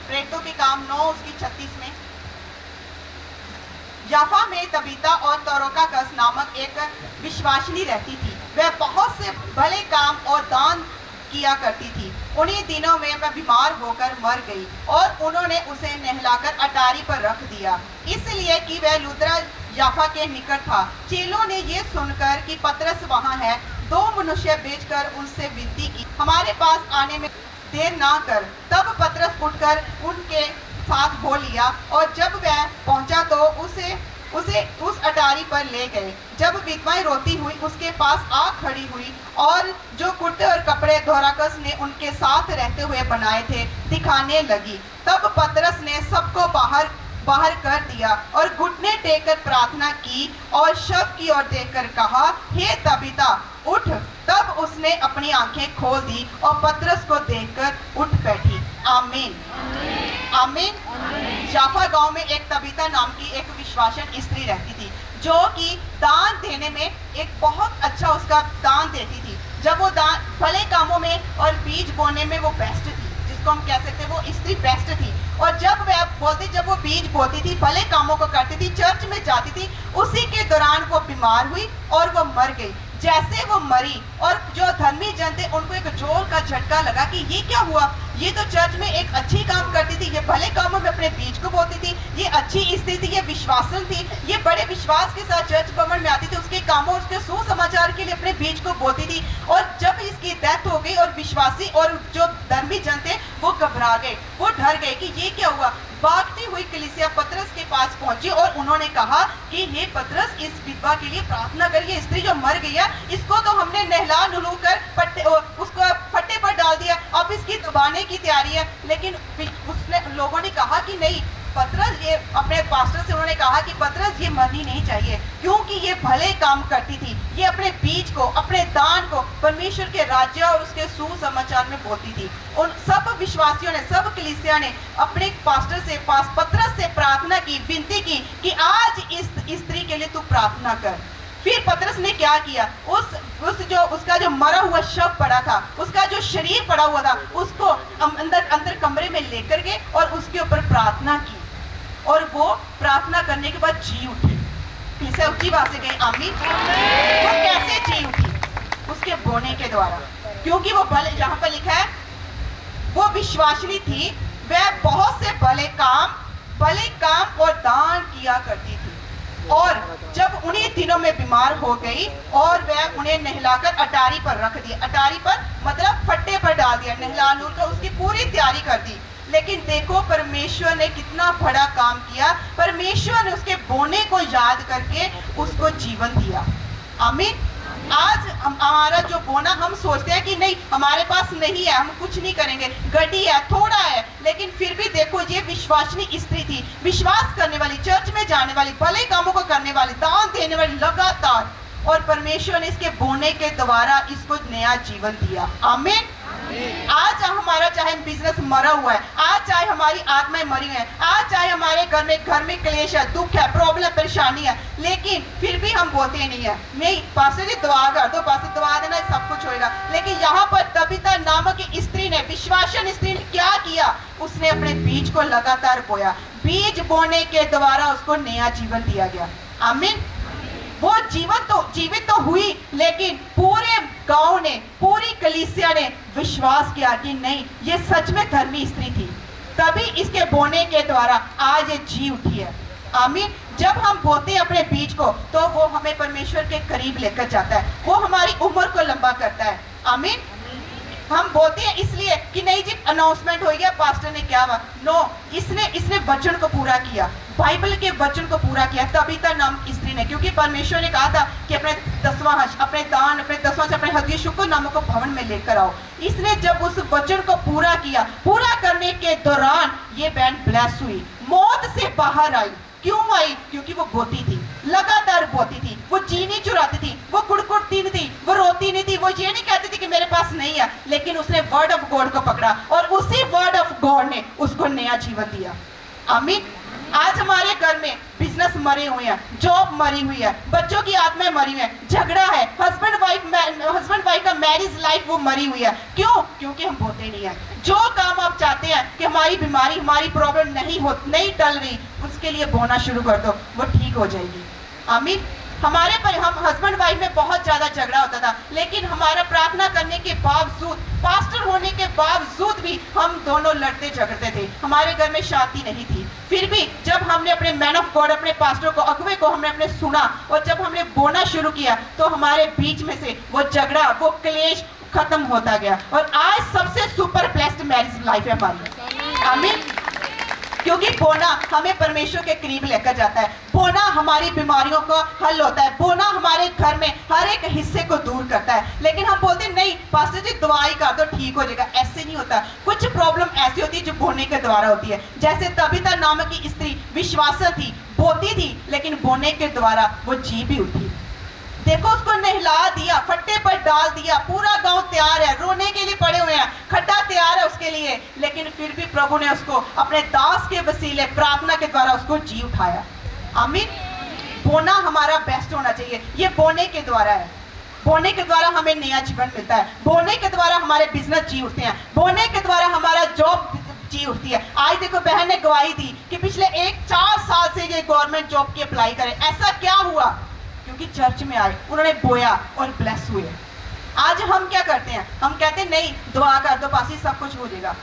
प्रेरितों के काम 9 उसकी 36 में, याफा में तबीता और तोरोकाकस नामक एक विश्वासिनी रहती थी। वह बहुत से भले काम और दान किया करती थी। उन्हीं दिनों में वह बीमार होकर मर गई और उन्होंने उसे नहलाकर अटारी पर रख दिया, इसलिए कि वह लुद्रा याफा के निकट था। चेलों ने ये सुनकर कि पतरस वहाँ है, 2 मनुष्य भेजकर उनसे विनती की, हमारे पास आने में देर ना कर। तब पतरस उठकर उनके साथ हो लिया और जब वह पहुंचा तो उसे उस अटारी पर ले गए। जब विधवाएं रोती हुई उसके पास आ खड़ी हुई और जो कुर्ते और कपड़े दोराकस ने उनके साथ रहते हुए बनाए थे दिखाने लगी, तब पतरस ने सबको बाहर कर दिया और घुटने टेककर प्रार्थना की और शव की ओर देखकर कहा, हे तबीता उठ। तब उसने अपनी आंखें खोल दी और पतरस को देखकर उठ बैठी। आमीन आमीन। याफा गांव में एक तबीता नाम की एक विश्वासन स्त्री रहती थी, जो कि दान देने में एक बहुत अच्छा उसका दान देती थी। जब वो दान भले कामों में और बीज बोने में वो बेस्ट थी, जिसको हम कह सकते हैं वो स्त्री बेस्ट थी। और जब वो बीज बोती थी, भले कामों को करती थी, चर्च में जाती थी, उसी के दौरान वो बीमार हुई और वो मर गई। जैसे वो मरी और जो धर्मी जन थे उनको एक जोर का झटका लगा कि ये क्या हुआ, ये तो चर्च में एक अच्छी काम करती थी, ये भले कामों में अपने बीज को बोती थी, ये अच्छी स्त्री थी, ये विश्वासन थी, ये बड़े विश्वास के साथ चर्च भवन में आती थी, उसके कामों उसके सुसमाचार के लिए अपने बीज को बोती थी। और जब इसकी डेथ हो गई और विश्वासी और जो धर्मी जन थे वो घबरा गए, वो डर गए कि ये क्या हुआ। भागती हुई कलीसिया पतरस के पास पहुंची और उन्होंने कहा कि हे पतरस, इस विधवा के लिए प्रार्थना करिए, स्त्री जो मर गई है, इसको तो हमने नहला नुलू कर उसको फट्टे पर डाल दिया, अब इसकी दबाने की तैयारी है। लेकिन उसने लोगों ने कहा कि नहीं पतरस, ये अपने पास्टर से उन्होंने कहा कि पतरस ये मरनी नहीं चाहिए, क्योंकि ये भले काम करती थी, ये अपने बीज को, अपने दान को परमेश्वर के राज्य और उसके सुसमाचार में बोती थी। उन सब विश्वासियों ने, सब कलीसिया ने अपने पास्टर से पतरस से प्रार्थना की, विनती की कि आज इस स्त्री के लिए तू प्रार्थना कर। फिर पतरस ने क्या किया, उसका जो मरा हुआ शव पड़ा था, उसका जो शरीर पड़ा हुआ था, उसको अंदर कमरे में लेकर गए और उसके ऊपर प्रार्थना की। और वो प्रार्थना करने के बाद जी उठी। इसे ऊंची बात से गई आमीन। वो कैसे जी उठी? उसके बोने के द्वारा, क्योंकि वो भले, जहां पर लिखा है वो विश्वासिनी थी, वह बहुत से भले काम और दान किया करती थी। और जब उन्हीं दिनों में बीमार हो गई और वह उन्हें नहलाकर अटारी पर रख दिया। अटारी पर मतलब फट्टे पर डाल दिया, नहला नूर कर उसकी पूरी तैयारी कर दी। लेकिन देखो परमेश्वर ने कितना बड़ा काम किया, परमेश्वर ने उसके बोने को याद करके उसको जीवन दिया। आमीन। आज हमारा जो बोना, हम सोचते हैं कि नहीं हमारे पास नहीं है, हम कुछ नहीं करेंगे, घटी है, थोड़ा है, लेकिन फिर भी देखो ये विश्वासिनी स्त्री थी, विश्वास करने वाली, चर्च में जाने वाली, भले कामों को करने वाली, दान देने वाली लगातार, और परमेश्वर ने इसके बोने के द्वारा इसको नया जीवन दिया। आमीन। आज हमारा चाहे बिजनेस मरा हुआ है, आज चाहे हमारी आत्माएं मरी है, आज चाहे हमारे घर में क्लेश है, दुख है, प्रॉब्लम, परेशानी है, लेकिन फिर भी हम बोलते नहीं है, नहीं पास्टर जी दुआ कर दो, पास्टर दुआ देना सब कुछ होएगा। लेकिन यहाँ पर तबीता नामक स्त्री ने, विश्वासन स्त्री ने क्या किया, उसने अपने बीज को लगातार बोया, बीज बोने के द्वारा उसको नया जीवन दिया गया। आमीन। वो जीवित तो हुई, लेकिन पूरे गांव ने, पूरी कलीसिया ने विश्वास किया कि नहीं ये सच में धर्मी स्त्री थी, तभी इसके बोने के द्वारा आज ये जी उठी है। आमीन। जब हम बोते हैं अपने बीज को तो वो हमें परमेश्वर के करीब लेकर जाता है, वो हमारी उम्र को लंबा करता है। आमीन। हम बोलते हैं इसलिए कि नहीं जी अनाउंसमेंट हो गया, पास्टर ने क्या हुआ, नो, इसने वचन को पूरा किया, बाइबल के वचन को पूरा किया तबीता नाम स्त्री ने, क्योंकि परमेश्वर ने कहा था कि अपने दान, अपने दसवां से अपने हदिया शुक्र नामों को भवन में लेकर आओ। इसने जब उस वचन को पूरा किया, पूरा करने के दौरान ये बहन ब्लेस हुई, मौत से बाहर आई। क्यों आई? क्योंकि वो बोती थी, लगातार बोती थी, वो चीनी चुराती थी, वो कुड़कुड़ती नहीं थी, वो रोती नहीं थी, वो ये नहीं कहती थी कि मेरे पास नहीं है, लेकिन उसने वर्ड ऑफ गॉड को पकड़ा और उसी वर्ड ऑफ गॉड ने उसको नया जीवन दिया। आमीन। आज हमारे घर में बिजनेस मरे हुए हैं, जॉब मरी हुई है, बच्चों की आत्माएं मरी हुई है, झगड़ा है, हस्बैंड वाइफ का मैरिज लाइफ वो मरी हुई है। क्यों? क्योंकि हम बोते नहीं है। जो काम आप चाहते हैं कि हमारी बीमारी, हमारी प्रॉब्लम नहीं टल रही, उसके लिए बोना शुरू कर दो, वो ठीक हो जाएगी। आमीन। हमारे पर हम हस्बैंड वाइफ में बहुत ज्यादा झगड़ा होता था, लेकिन हमारा प्रार्थना करने के बावजूद, पास्टर होने के बावजूद भी हम दोनों लड़ते झगड़ते थे, हमारे घर में शांति नहीं थी। फिर भी जब हमने अपने मैन ऑफ गॉड, अपने पास्टर को, अगुवे को हमने अपने सुना और जब हमने बोना शुरू किया, तो हमारे बीच में से वो झगड़ा, वो क्लेश खत्म होता गया और आज सबसे सुपर ब्लेस्ड मैरिज लाइफ है हमारी। आमीन। क्योंकि बोना हमें परमेश्वर के करीब लेकर जाता है, बोना हमारी बीमारियों का हल होता है, बोना हमारे घर में हर एक हिस्से को दूर करता है। लेकिन हम बोलते हैं नहीं पास्टर जी दवाई कर दो ठीक हो जाएगा, ऐसे नहीं होता। कुछ प्रॉब्लम ऐसी होती है जो बोने के द्वारा होती है। जैसे तबीता नामक की स्त्री विश्वासु थी, बोती थी, लेकिन बोने के द्वारा वो जी भी उठी। देखो उसको नहला दिया, फट्टे पर डाल दिया, पूरा गांव तैयार है, रोने के लिए पड़े हुए हैं, खड्डा तैयार है उसके लिए, लेकिन फिर भी प्रभु ने उसको अपने दास के वसीले प्रार्थना के द्वारा उसको जी उठाया। आमीन। बोना हमारा बेस्ट होना चाहिए। ये बोने के द्वारा है, बोने के द्वारा हमें नया जीवन मिलता है, बोने के द्वारा हमारे बिजनेस जी उठते हैं, बोने के द्वारा हमारा जॉब जी उठती है। आज देखो बहन ने गवाही दी कि पिछले 4 साल से ये गवर्नमेंट जॉब की अप्लाई करे। ऐसा क्या हुआ? क्योंकि चर्च में आए, उन्होंने बोया और ब्लेस हुए। आज हम क्या करते हैं? हम कहते हैं नहीं दुआ कर दो पासी सब कुछ हो जाएगा।